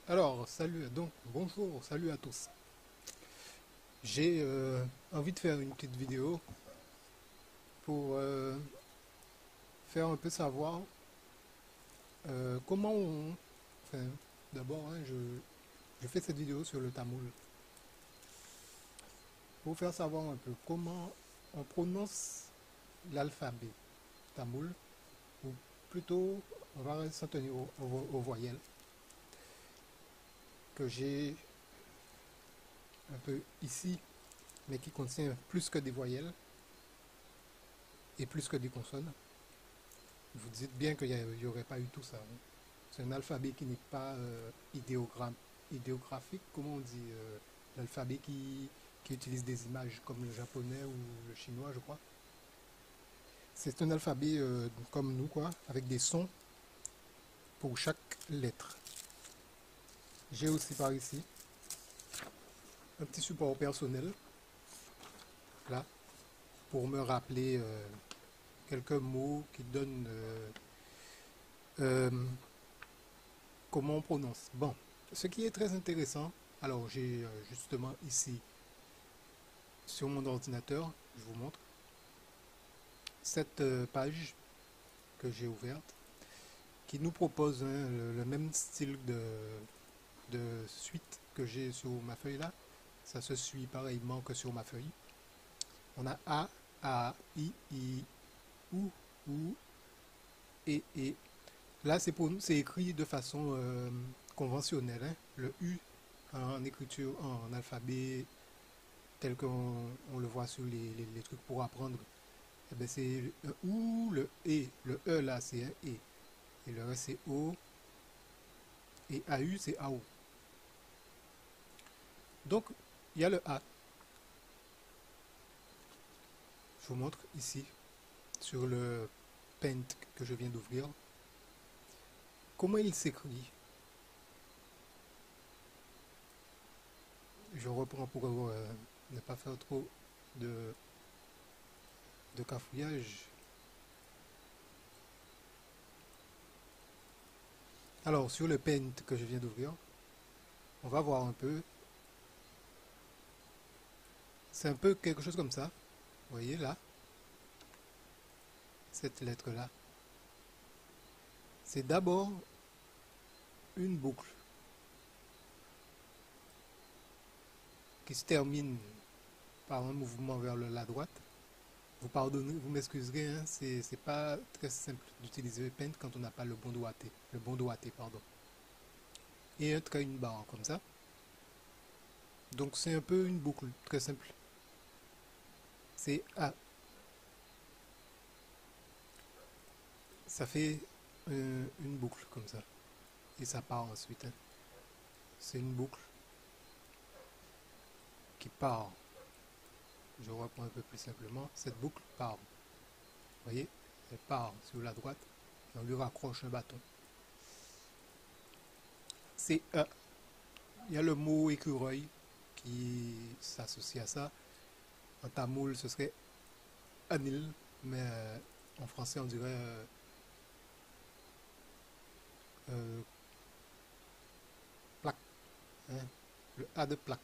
Alors, salut, donc bonjour, salut à tous. J'ai envie de faire une petite vidéo pour faire un peu savoir comment on... Enfin, d'abord, hein, je fais cette vidéo sur le tamoul pour faire savoir un peu comment on prononce l'alphabet tamoul, ou plutôt, on va s'en tenir aux voyelles que j'ai un peu ici, mais qui contient plus que des voyelles et plus que des consonnes. Vous dites bien qu'il n'y aurait pas eu tout ça, hein. C'est un alphabet qui n'est pas idéographique, comment on dit, l'alphabet qui utilise des images comme le japonais ou le chinois, je crois. C'est un alphabet comme nous, quoi, avec des sons pour chaque lettre. J'ai aussi par ici un petit support personnel, là, pour me rappeler quelques mots qui donnent euh, comment on prononce. Bon, ce qui est très intéressant, alors j'ai justement ici sur mon ordinateur, je vous montre, cette page que j'ai ouverte qui nous propose, hein, le même style de suite que j'ai sur ma feuille là. Ça se suit pareillement que sur ma feuille. On a A, I, ou, et. Là, c'est écrit de façon conventionnelle, hein. Le U en écriture, en alphabet tel qu'on le voit sur les trucs pour apprendre, eh ben c'est un OU, le E. Le E là, c'est un E. Et le reste, c'est O. Et AU, c'est AO. Donc, il y a le A. Je vous montre ici, sur le Paint que je viens d'ouvrir, comment il s'écrit. Je reprends pour ne pas faire trop de, de cafouillage. Alors, sur le Paint que je viens d'ouvrir, on va voir un peu. C'est un peu quelque chose comme ça. Vous voyez là, cette lettre-là. C'est d'abord une boucle qui se termine par un mouvement vers la droite. Vous pardonnez, vous m'excuserez, hein, c'est pas très simple d'utiliser le Paint quand on n'a pas le bon doigté, pardon. Et un trait, une barre comme ça. Donc c'est un peu une boucle très simple. C'est A. Ça fait une boucle comme ça. Et ça part ensuite, hein. C'est une boucle qui part. Je reprends un peu plus simplement. Cette boucle part. Vous voyez, elle part sur la droite et on lui raccroche un bâton. C'est E. Il y a le mot écureuil qui s'associe à ça. En tamoul, ce serait anil, mais en français, on dirait euh, plaque, hein. Le A de plaque,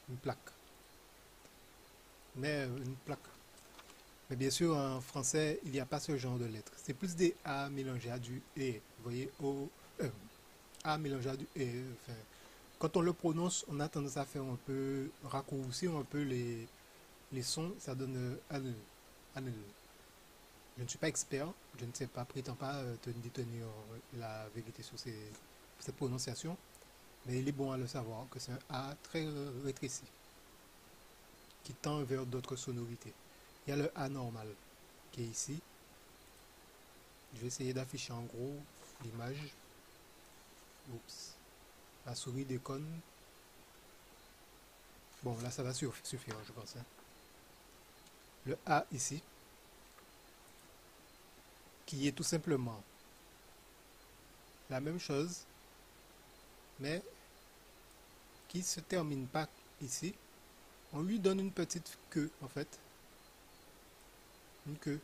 une plaque. Mais une plaque. Mais bien sûr, en français, il n'y a pas ce genre de lettres. C'est plus des A mélangés à du E. Vous voyez, A mélangé à du E. Enfin, quand on le prononce, on a tendance à faire un peu, raccourcir un peu les sons. Ça donne anil, anil. Je ne suis pas expert, je ne sais pas, prétends pas détenir la vérité sur cette prononciation, mais il est bon à le savoir que c'est un A très rétréci, qui tend vers d'autres sonorités. Il y a le A normal, qui est ici. Je vais essayer d'afficher en gros l'image. Oups. La souris déconne. Bon, là, ça va suffire, je pense, hein. Le A ici, qui est tout simplement la même chose, mais qui se termine pas ici. On lui donne une petite queue, en fait. Une queue.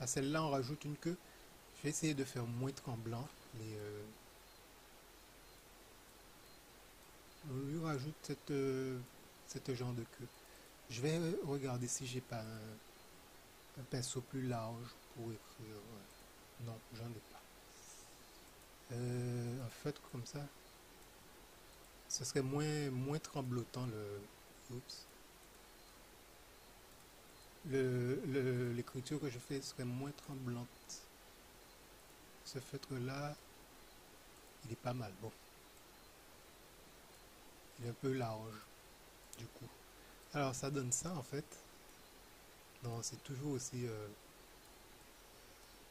À celle-là, on rajoute une queue. vais essayer de faire moins tremblant. On lui rajoute cette genre de queue. Je vais regarder si j'ai pas un pinceau plus large pour écrire. Non, j'en ai pas. En fait, comme ça, ce serait moins tremblotant oups. L'écriture que je fais serait moins tremblante. Ce feutre-là, il est pas mal. Bon, il est un peu large, du coup. Alors, ça donne ça, en fait. Non, c'est toujours aussi...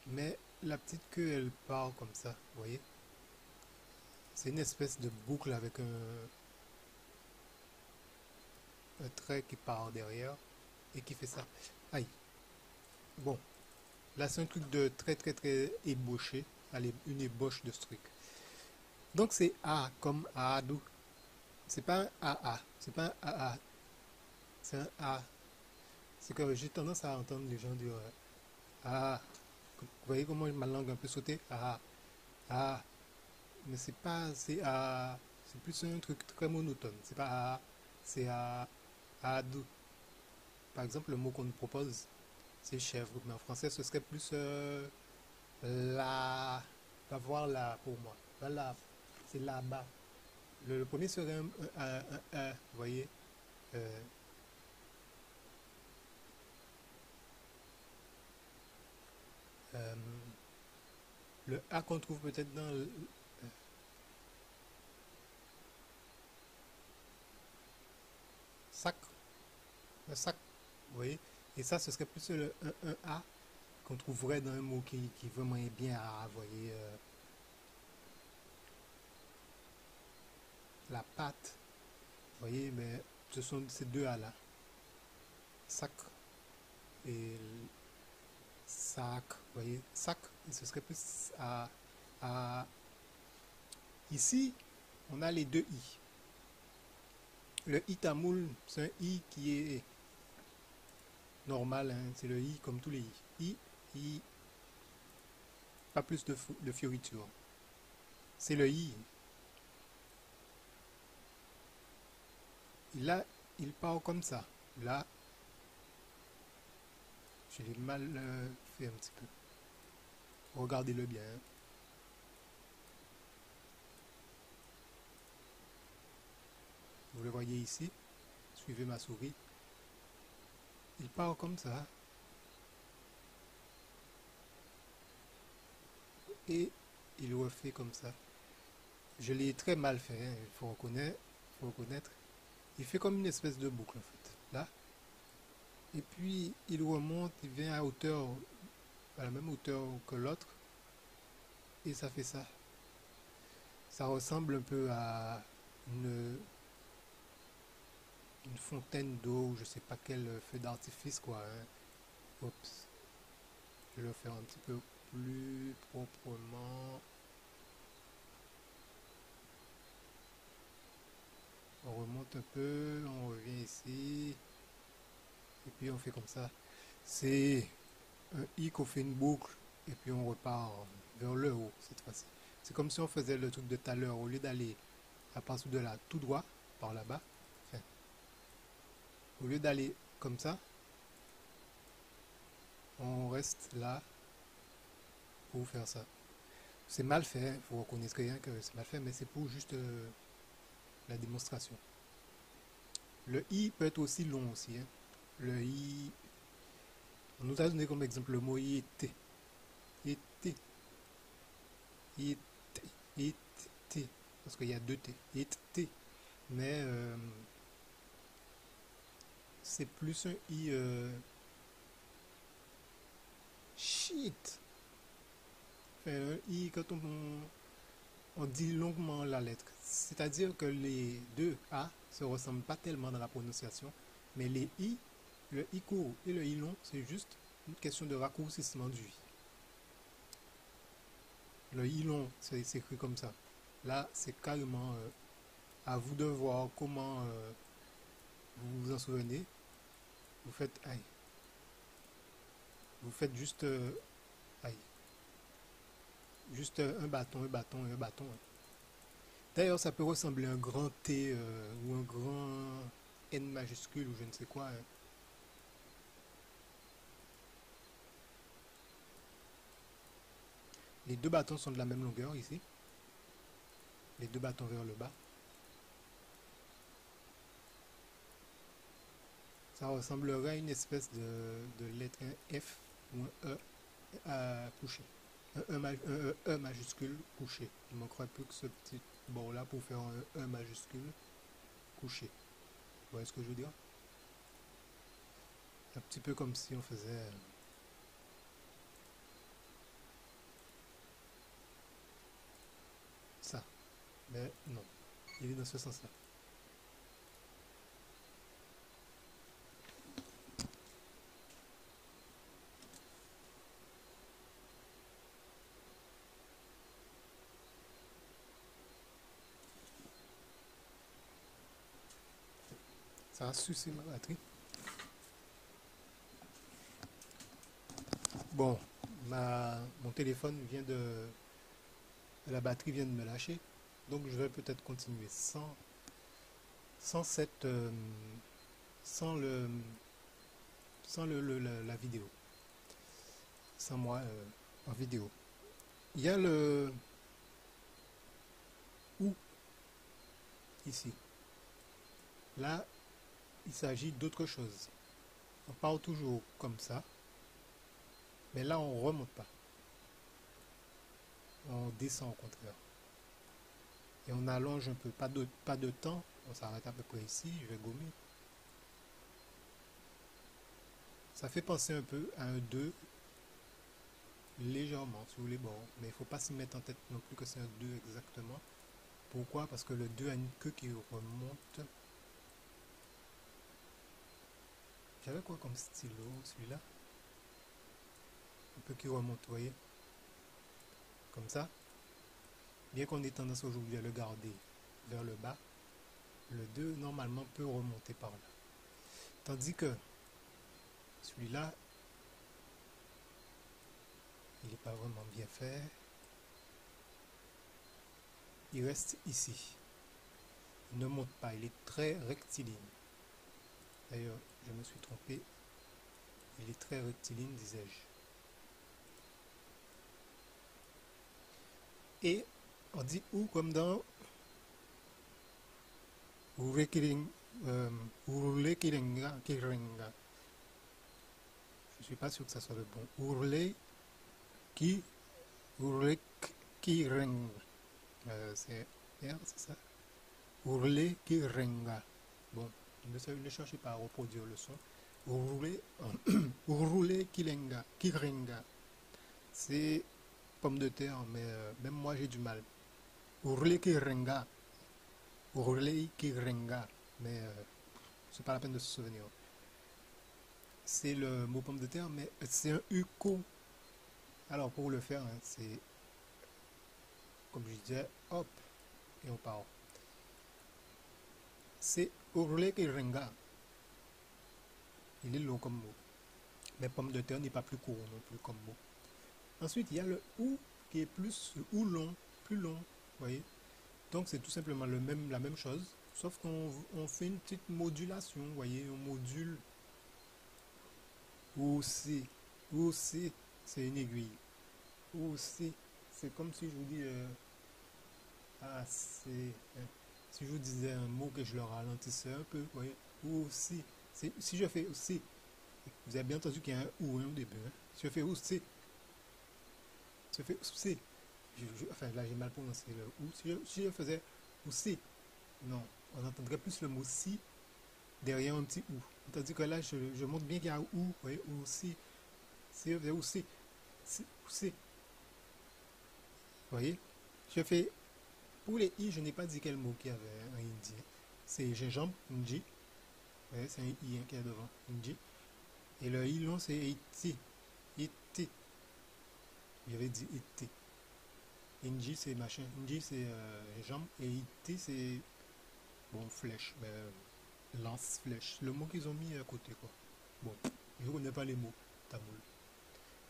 Mais la petite queue, elle part comme ça, vous voyez? C'est une espèce de boucle avec un trait qui part derrière et qui fait ça. Aïe. Bon, là, c'est un truc de très ébauché. Allez, une ébauche de ce truc. Donc, c'est A comme Aadou. C'est pas un AA. C'est pas un AA. C'est un A. C'est que j'ai tendance à entendre les gens dire ah. Vous voyez comment ma langue a un peu sauté? Ah. Ah. Mais c'est pas. C'est A. C'est plus un truc très monotone. C'est pas A. C'est A. Aadou. Par exemple, le mot qu'on nous propose, c'est chèvre. Mais en français, ce serait plus là. Va voir là pour moi. Va là. C'est là-bas. Le premier serait vous voyez. Euh, euh, le A qu'on trouve peut-être dans le sac. Le sac. Vous voyez. Et ça, ce serait plus un A qu'on trouverait dans un mot qui vraiment est bien à, vous voyez. La pâte. Vous voyez, mais ce sont ces deux A là. Sac et sac. Vous voyez, sac. Et ce serait plus à. Ici, on a les deux I. Le I tamoul, c'est un I qui est normal, hein, c'est le I comme tous les I. I, pas plus de fioritures. C'est le I. Et là, il part comme ça. Là, je l'ai mal fait un petit peu. Regardez-le bien, hein. Vous le voyez ici. Suivez ma souris. Il part comme ça. Et il refait comme ça. Je l'ai très mal fait, hein, il faut reconnaître. Il fait comme une espèce de boucle en fait. Là. Et puis il remonte, il vient à la même hauteur que l'autre. Et ça fait ça. Ça ressemble un peu à une, une fontaine d'eau, je sais pas quel feu d'artifice quoi, hein. Oups. Je vais le faire un petit peu plus proprement. On remonte un peu, on revient ici. Et puis on fait comme ça. C'est un I qu'on fait une boucle. Et puis on repart vers le haut cette fois-ci. C'est comme si on faisait le truc de tout à l'heure. Au lieu d'aller à partir de là tout droit, par là-bas. Enfin, au lieu d'aller comme ça, on reste là pour faire ça. C'est mal fait, il faut reconnaître rien que c'est mal fait, mais c'est pour juste la démonstration. Le I peut être aussi long aussi, hein. Le I, on nous a donné comme exemple le mot été. Été. Été. Été. Parce qu'il y a deux T. Été. Mais c'est plus un I. Shit. Enfin, un I quand on dit longuement la lettre. C'est-à-dire que les deux A se ressemblent pas tellement dans la prononciation. Mais les I, le I court et le I long, c'est juste une question de raccourcissement du I. Le I long, c'est écrit comme ça. Là, c'est carrément à vous de voir comment vous vous en souvenez. Vous faites aïe. Vous faites juste aïe. Juste un bâton, un bâton et un bâton, hein. D'ailleurs, ça peut ressembler à un grand T ou un grand N majuscule ou je ne sais quoi, hein. Les deux bâtons sont de la même longueur ici. Les deux bâtons vers le bas. Ça ressemblerait à une espèce de lettre, un F ou un E couché. Un E majuscule couché. Il manquerait plus que ce petit bord-là pour faire un E majuscule couché. Vous voyez ce que je veux dire? Un petit peu comme si on faisait ça. Mais non. Il est dans ce sens-là. Ça a sucé ma batterie. Bon, mon téléphone vient de... La batterie vient de me lâcher. Donc je vais peut-être continuer sans cette... sans le... sans la vidéo. Sans moi en vidéo. Il y a le... ou ici. Là, il s'agit d'autre chose. On part toujours comme ça. Mais là, on ne remonte pas. On descend au contraire. Et on allonge un peu. Pas de temps. On s'arrête à peu près ici. Je vais gommer. Ça fait penser un peu à un 2 légèrement sur les bords. Mais il ne faut pas s'y mettre en tête non plus que c'est un 2 exactement. Pourquoi? Parce que le 2 a une queue qui remonte. J'avais quoi comme stylo, celui-là? Un peu qui remonte, vous voyez? Comme ça. Bien qu'on ait tendance aujourd'hui à le garder vers le bas, le 2 normalement peut remonter par là. Tandis que celui-là, il n'est pas vraiment bien fait. Il reste ici. Il ne monte pas, il est très rectiligne. D'ailleurs, je me suis trompé. Il est très rectiligne, disais-je. Et on dit ou comme dans Urekiring, Urlekirenga, Kirenga. Je ne suis pas sûr que ça soit le bon. Urlekirenga. C'est R, c'est ça? Urlekirenga. Bon, ne cherchez pas à reproduire le son. Urlekirenga, Kirenga. C'est pomme de terre, mais même moi j'ai du mal. Urlekirenga. Urlekirenga. Mais c'est pas la peine de se souvenir. C'est le mot pomme de terre, mais c'est un uko. Alors pour le faire, hein, c'est comme je disais, hop, et on part. C'est Urlekirenga. Il est long comme mot. Mais pomme de terre n'est pas plus court non plus comme mot. Ensuite, il y a le ou qui est plus ou long, plus long. Vous voyez? Donc c'est tout simplement la même chose, sauf qu'on fait une petite modulation. Vous voyez, on module ou C. Ou C, c'est une aiguille. Ou C, c'est comme si je vous dis ah, c'est. Si je vous disais un mot que je le ralentissais un peu, vous voyez, ou C. Si je fais aussi, vous avez bien entendu qu'il y a un ou au début. Hein. Si je fais aussi, si je fais aussi, enfin là j'ai mal prononcé le ou. Si je faisais aussi, non, on entendrait plus le mot si derrière un petit ou. Tandis que là, je montre bien qu'il y a un ou, vous voyez, ou si. Si je faisais aussi, si, vous voyez. Je fais, pour les i, je n'ai pas dit quel mot qu'il y avait en hindi. C'est gingembre, nji. Vous voyez, c'est un i hein, qui est devant, nji. Et le i long, c'est iti. Iti. J'avais dit iti. Nji, c'est machin. Nji, c'est gingembre. Et iti, c'est, bon, flèche. Lance, flèche. Le mot qu'ils ont mis à côté, quoi. Bon, je ne connais pas les mots tamoul.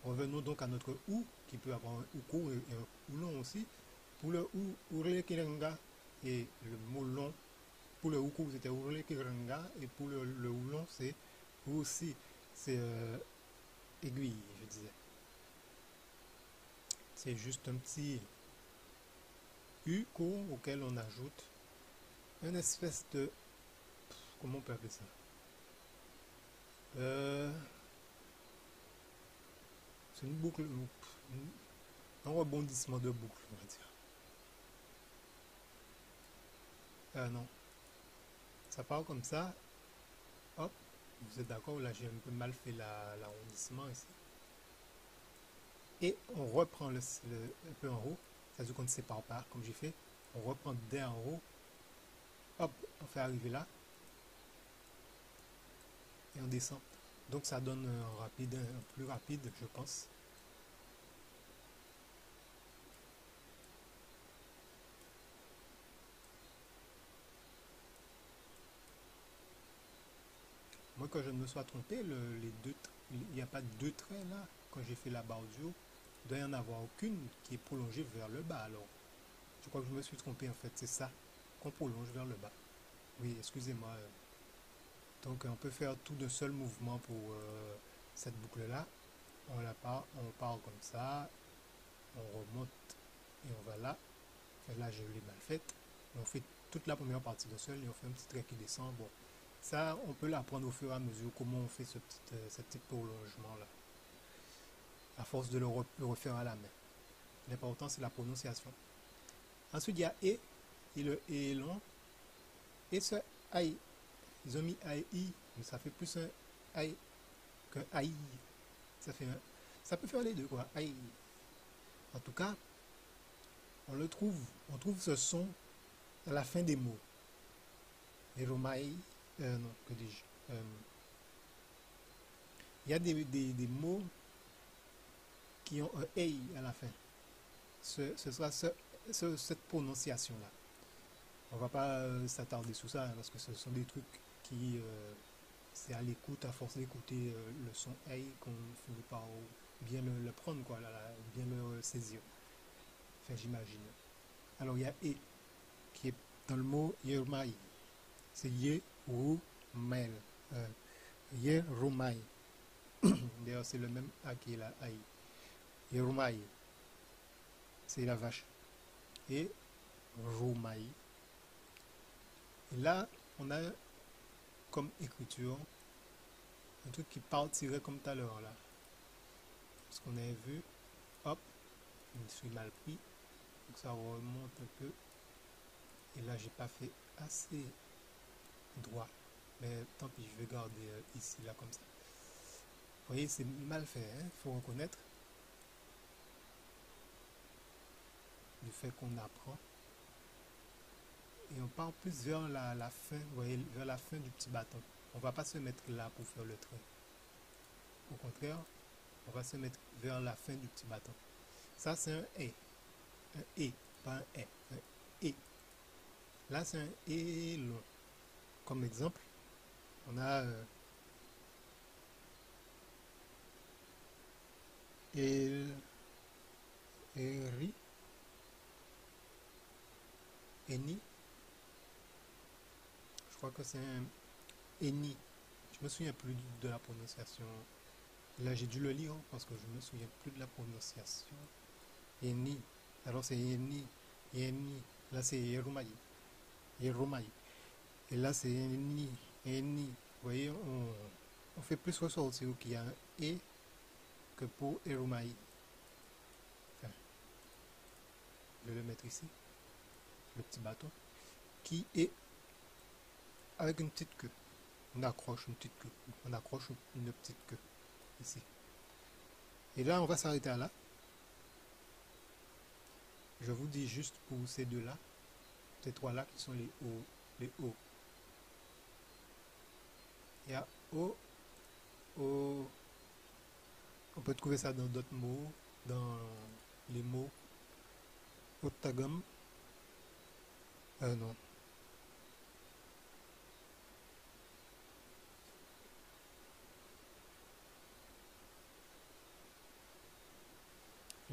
Revenons donc à notre ou, qui peut avoir un ou court et un ou long aussi. Pour le ou, urle kirenga, et le mot long, pour le ou court, c'était urle kirenga, et pour le ou long, c'est ou aussi, c'est aiguille, je disais. C'est juste un petit u court auquel on ajoute une espèce de, comment on peut appeler ça? Euh, c'est une boucle, un rebondissement de boucle, on va dire. Non, ça part comme ça. Hop, vous êtes d'accord? Là, j'ai un peu mal fait l'arrondissement ici. Et on reprend un peu en haut. Ça veut dire qu'on ne sépare pas, comme j'ai fait. On reprend dès en haut. Hop, on fait arriver là. Et on descend. Donc ça donne un plus rapide, je pense. Moi, quand je me sois trompé, il n'y a pas deux traits là. Quand j'ai fait la barre du haut, il doit y en avoir aucune qui est prolongée vers le bas. Alors, je crois que je me suis trompé en fait. C'est ça qu'on prolonge vers le bas. Oui, excusez-moi. Donc, on peut faire tout d'un seul mouvement pour cette boucle là. On part comme ça. On remonte et on va là. Et là, je l'ai mal faite. On fait toute la première partie d'un seul et on fait un petit trait qui descend. Bon, ça, on peut l'apprendre au fur et à mesure comment on fait ce petit prolongement-là, à force de le refaire à la main. L'important, c'est la prononciation. Ensuite, il y a et le e est long. Et ce aïe, ils ont mis aïe, mais ça fait plus un aïe qu'un aïe. Ça peut faire les deux, quoi. Aïe. En tout cas, on trouve ce son à la fin des mots. Les romaï, non, que dis-je? Il y a des mots qui ont un ei à la fin. Ce sera cette prononciation-là. On va pas s'attarder sur ça, hein, parce que ce sont des trucs qui, c'est à l'écoute, à force d'écouter le son ei, qu'on finit par bien le prendre, quoi, bien le saisir. Enfin, j'imagine. Alors, il y a e, qui est dans le mot yermaï. C'est ye, ou, mel. Yeromai. D'ailleurs, c'est le même A qui est la aïe. Yeromai, c'est la vache. Et Romai. Et là, on a comme écriture un truc qui partirait comme tout à l'heure là. Parce qu'on avait vu, hop, je me suis mal pris. Donc ça remonte un peu. Et là, j'ai pas fait assez droit. Mais tant pis, je vais garder ici, là, comme ça. Vous voyez, c'est mal fait, hein, faut reconnaître. Du fait qu'on apprend. Et on part plus vers la fin, vous voyez, vers la fin du petit bâton. On va pas se mettre là pour faire le trait. Au contraire, on va se mettre vers la fin du petit bâton. Ça, c'est un et. Un et, pas un et. Un et. Là, c'est un et long. Comme exemple, on a el, eri, eni. Je crois que c'est un eni. Je me souviens plus de la prononciation. Là, j'ai dû le lire parce que je me souviens plus de la prononciation. Eni. Alors, c'est eni. Eni. Là, c'est yeromai. Yeromai. Et là, c'est eni. Eni. Vous voyez, on fait plus ressortir qu'il y a un et que pour eromai. Enfin, je vais le mettre ici. Le petit bâton. Qui est avec une petite queue. On accroche une petite queue. On accroche une petite queue ici. Et là, on va s'arrêter à là. Je vous dis juste pour ces deux-là, ces trois-là qui sont les O. Les O. Il y a O, O. On peut trouver ça dans d'autres mots, dans les mots otagam. Non.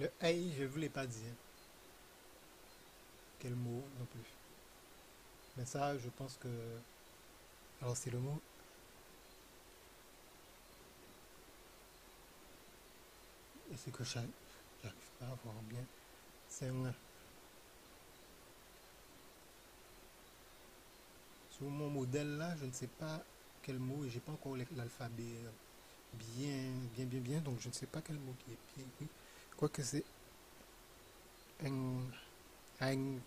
Le aïe, je ne vous l'ai pas dit, hein. Quel mot non plus. Mais ça, je pense que... Alors, c'est le mot... Et c'est que j'arrive pas à voir bien. C'est un... Sur mon modèle là, je ne sais pas quel mot, et j'ai pas encore l'alphabet bien, donc je ne sais pas quel mot qui est bien écrit. Quoique c'est un, un, je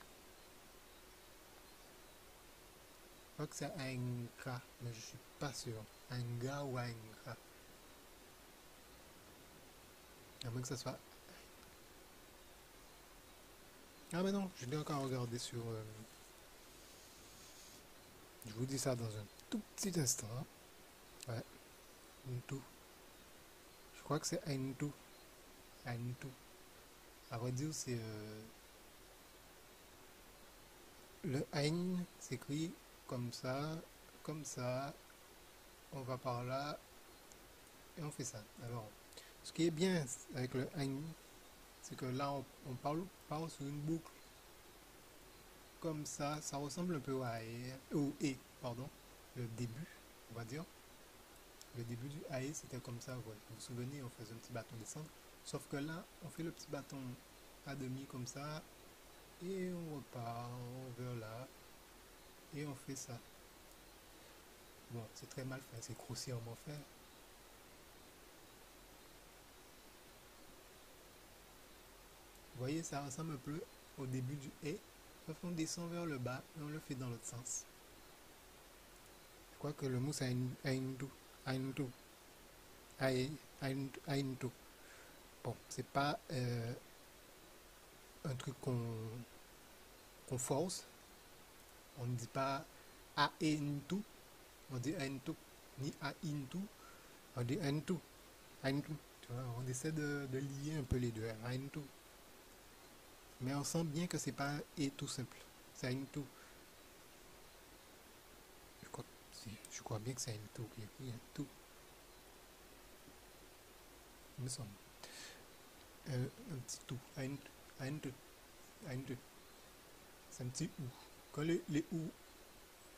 crois que c'est un K, mais je suis pas sûr. Un gars ou un K. À moins que ça soit. Ah mais non, je l'ai encore regardé sur. Je vous dis ça dans un tout petit instant. Ouais, un tout. Je crois que c'est un tout. Un tout. À vrai dire, c'est le Ein s'écrit comme ça, on va par là et on fait ça. Alors, ce qui est bien avec le Ein, c'est que là, on parle sur une boucle comme ça ressemble un peu au E, pardon, le début, on va dire. Le début du AE, c'était comme ça, ouais. Vous vous souvenez, on faisait un petit bâton descendre. Sauf que là, on fait le petit bâton à demi comme ça, et on repart vers là, et on fait ça. Bon, c'est très mal fait, c'est grossièrement fait. Vous voyez, ça ressemble un peu au début du E, sauf qu'on descend vers le bas, et on le fait dans l'autre sens. Je crois que le mot c'est Aindu, Aindu, Aindu. Bon, c'est pas un truc qu'on force. On ne dit pas Aindu, on dit Aindu, ni Aindu, on dit Aindu, Aindu. Tu vois, on essaie de lier un peu les deux, Aindu. Mais on sent bien que c'est pas un et tout simple. C'est Aindu. Je crois, je crois bien que c'est Aindu qui est écrit, Aindu, il me semble. Un petit tout, Aindu, Aindu, Aindu. C'est un petit ou. Quand les ou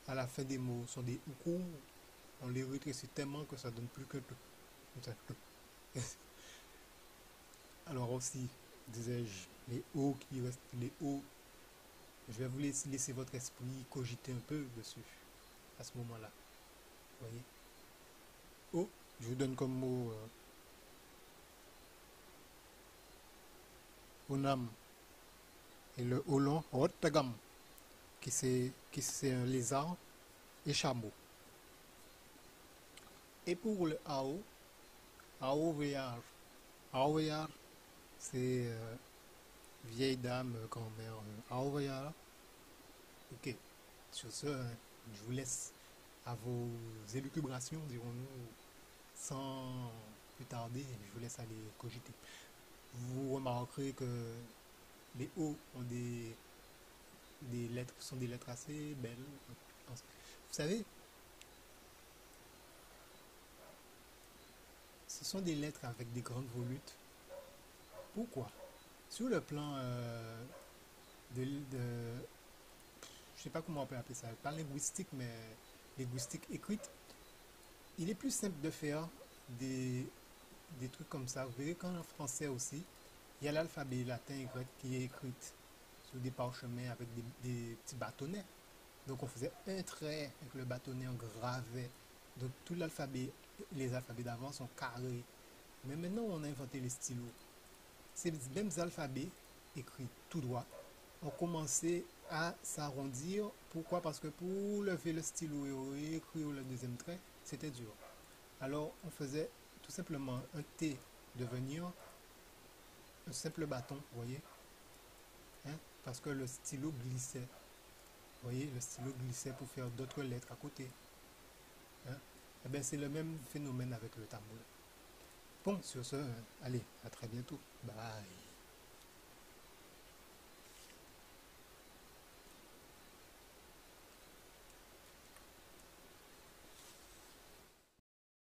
à la fin des mots sont des ou courts, on les rétrécit tellement que ça donne plus que tout. Comme ça, tout. Alors aussi, disais-je, les O qui restent, les O, je vais vous laisser votre esprit cogiter un peu dessus, à ce moment-là. Vous voyez? O, je vous donne comme mot Onam, et le O long, Rottagam, qui c'est un lézard, et chameau. Et pour le AO, AOVR, AOVR, c'est vieille dame, grand-mère, AOVR. Ok, sur ce, je vous laisse à vos élucubrations, dirons-nous, sans plus tarder, je vous laisse aller cogiter. Vous remarquerez que les O ont des lettres, sont des lettres assez belles. Vous savez, ce sont des lettres avec des grandes volutes. Pourquoi? Sur le plan de je sais pas comment on peut appeler ça, pas linguistique, mais linguistique écrite, il est plus simple de faire des, des trucs comme ça. Vous verrez qu'en français aussi, il y a l'alphabet latin et grec qui est écrit sur des parchemins avec des petits bâtonnets. Donc on faisait un trait avec le bâtonnet, on gravait. Donc tout l'alphabet, les alphabets d'avant sont carrés. Mais maintenant on a inventé les stylos. Ces mêmes alphabets écrits tout droit ont commencé à s'arrondir. Pourquoi? Parce que pour lever le stylo et écrire le deuxième trait, c'était dur. Alors on faisait tout simplement un T devenir un simple bâton, vous voyez, hein, parce que le stylo glissait. Vous voyez, le stylo glissait pour faire d'autres lettres à côté. Hein. Eh bien, c'est le même phénomène avec le tamoul. Bon, sur ce, allez, à très bientôt. Bye.